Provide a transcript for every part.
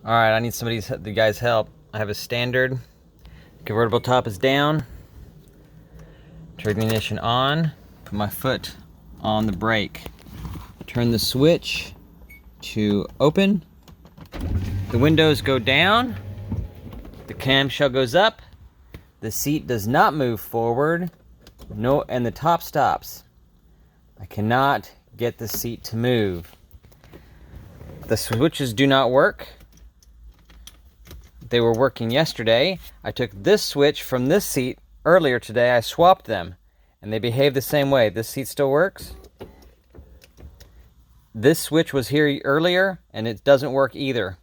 All right, I need the guy's help. I have a standard. Convertible top is down. Turn the ignition on. Put my foot on the brake. Turn the switch to open. The windows go down. The camshell goes up. The seat does not move forward. No, and the top stops. I cannot get the seat to move. The switches do not work. They were working yesterday. I took this switch from this seat earlier today. I swapped them and they behave the same way. This seat still works. This switch was here earlier and it doesn't work either.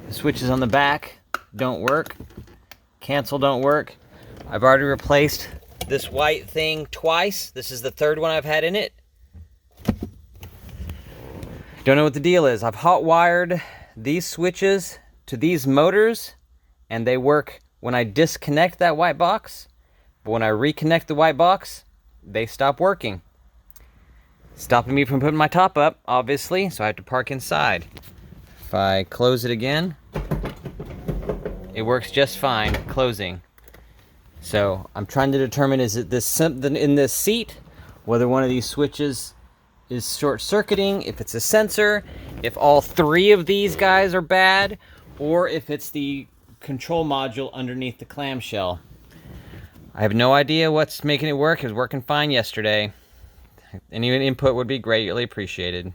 The switches on the back don't work. Cancel don't work. I've already replaced this white thing twice. This is the third one I've had in it. Don't know what the deal is. I've hot wired these switches to these motors and they work when I disconnect that white box, but when I reconnect the white box, they stop working. Stopping me from putting my top up, obviously, so I have to park inside. If I close it again, it works just fine closing. So I'm trying to determine, is it this something in this seat, whether one of these switches is short-circuiting, if it's a sensor, if all three of these guys are bad, or if it's the control module underneath the clamshell. I have no idea what's making it work. It was working fine yesterday. Any input would be greatly appreciated.